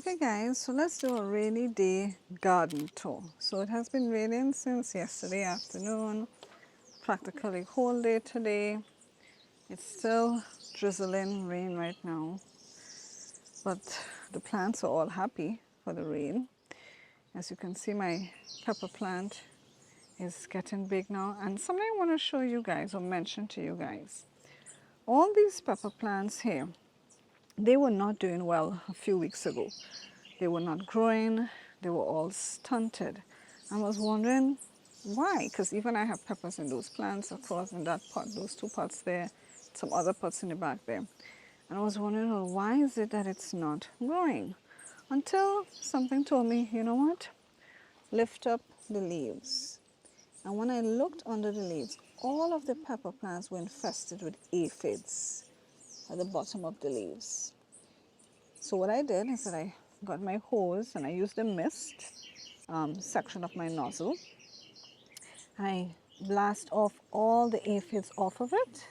Okay guys, so let's do a rainy day garden tour. So it has been raining since yesterday afternoon, practically whole day today. It's still drizzling rain right now, but the plants are all happy for the rain. As you can see, my pepper plant is getting big now, and something I want to show you guys or mention to you guys. All these pepper plants here, they were not doing well a few weeks ago. They were not growing, they were all stunted. I was wondering why, because even I have peppers in those plants, of course, in that pot, those two pots there, some other pots in the back there. And I was wondering, well, why is it that it's not growing? Until something told me, you know what? Lift up the leaves. And when I looked under the leaves, all of the pepper plants were infested with aphids at the bottom of the leaves. So what I did is that I got my hose and I used the mist section of my nozzle. I blast off all the aphids off of it,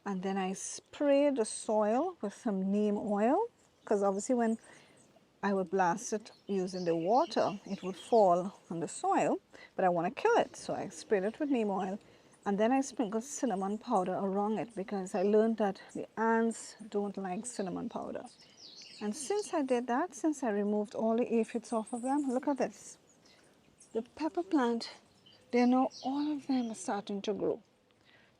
and then I spray the soil with some neem oil, because obviously when I would blast it using the water, it would fall on the soil, but I want to kill it. So I sprayed it with neem oil, and then I sprinkled cinnamon powder around it, because I learned that the ants don't like cinnamon powder. And since I did that, since I removed all the aphids off of them, look at this. The pepper plant, all of them are starting to grow.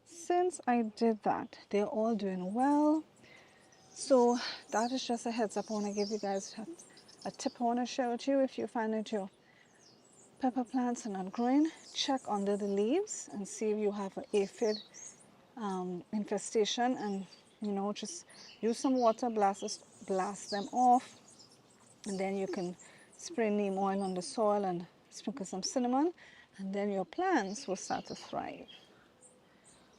Since I did that, they're all doing well. So that is just a heads up. I want to give you guys a tip I want to share with you. If you find that your pepper plants are not growing, check under the leaves and see if you have an aphid infestation, and just use some water, blast them off, and then you can spray neem oil on the soil and sprinkle some cinnamon, and then your plants will start to thrive.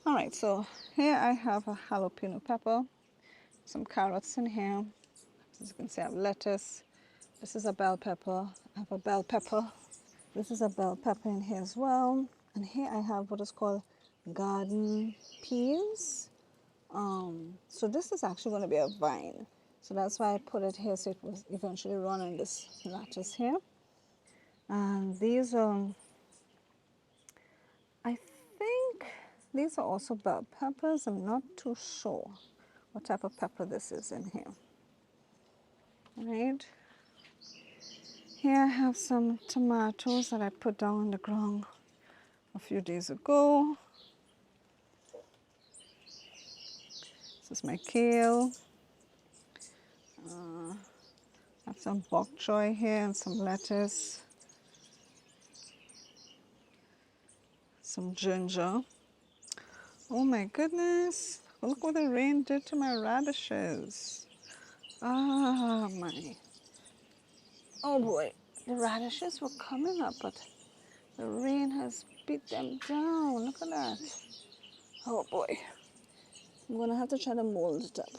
All right, so here I have a jalapeno pepper, some carrots in here. As you can see, I have lettuce. This is a bell pepper. I have a bell pepper. This is a bell pepper in here as well. And here I have what is called garden peas. So this is actually going to be a vine. So that's why I put it here, so it will eventually run in this lattice here. And these I think these are also bell peppers. I'm not too sure what type of pepper this is in here. All right. Here I have some tomatoes that I put down on the ground a few days ago. This is my kale. I have some bok choy here and some lettuce. Some ginger. Oh my goodness. Look what the rain did to my radishes. Ah, my. Oh boy. The radishes were coming up, but the rain has beat them down. Look at that. Oh boy. I'm going to have to try to mold it up.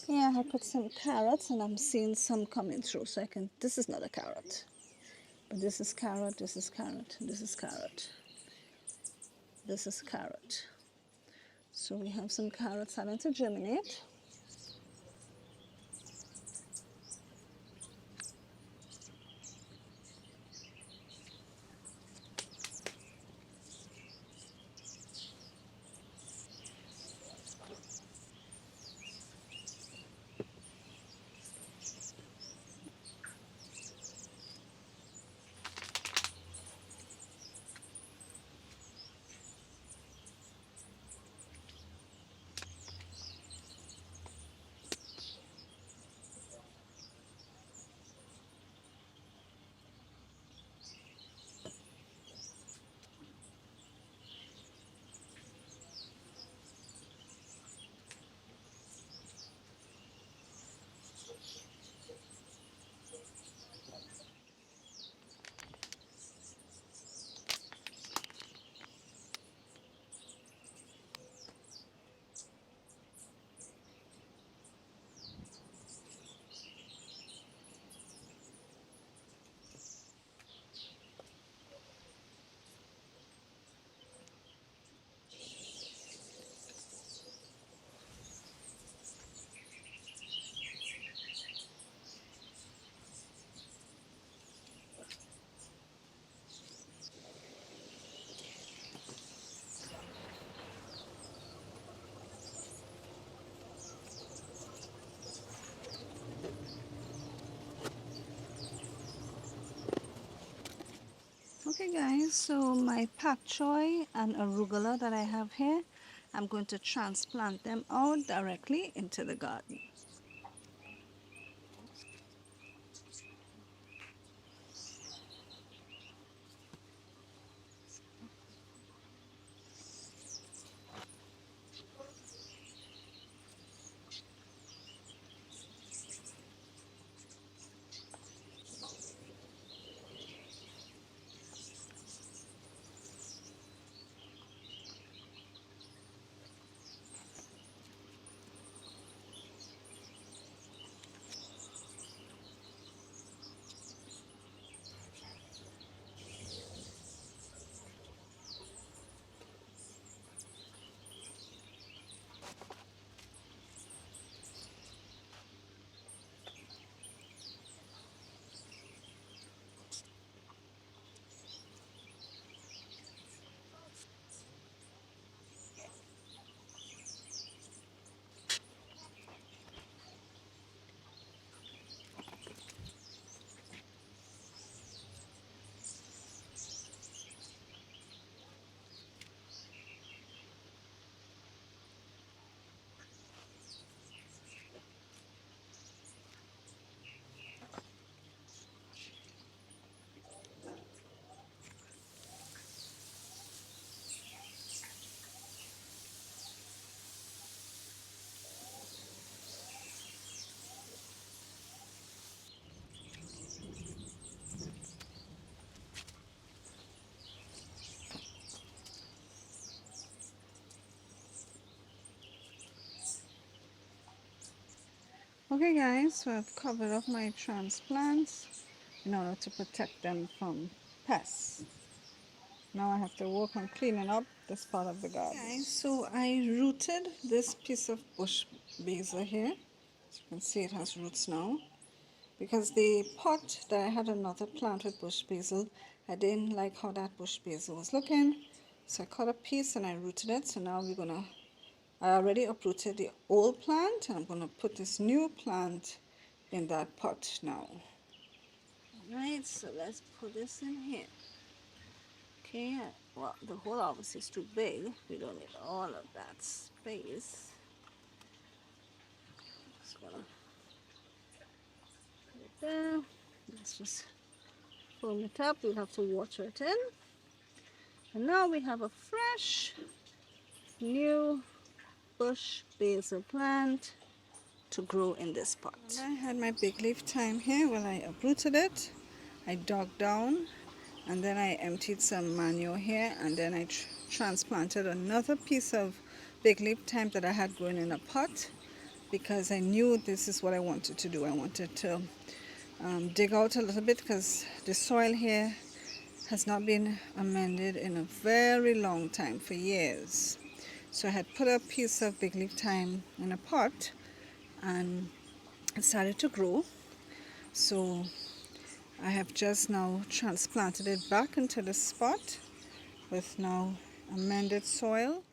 Yeah, I put some carrots and I'm seeing some coming through. So I can, this is not a carrot. But this is carrot, this is carrot, this is carrot. This is carrot. So we have some carrots starting to germinate. Okay guys, so my pak choy and arugula that I have here, I'm going to transplant them out directly into the garden. Okay guys, so I've covered up my transplants in order to protect them from pests. Now I have to work on cleaning up this part of the garden. Okay, so I rooted this piece of bush basil here. As you can see, it has roots now. Because the pot that I had another plant with bush basil, I didn't like how that bush basil was looking. So I cut a piece and I rooted it. So now I already uprooted the old plant and I'm gonna put this new plant in that pot now. Alright, so let's put this in here. Okay, well, the hole obviously is too big. We don't need all of that space. Just gonna put it there. Let's just foam it up. We'll have to water it in. And now we have a fresh, new bush basil plant to grow in this pot. And I had my big leaf thyme here. Well, I uprooted it. I dug down and then I emptied some manure here and then I transplanted another piece of big leaf thyme that I had grown in a pot because I knew this is what I wanted to do. I wanted to dig out a little bit because the soil here has not been amended in a very long time, for years. So I had put a piece of big leaf thyme in a pot and it started to grow. So I have just now transplanted it back into the spot with now amended soil.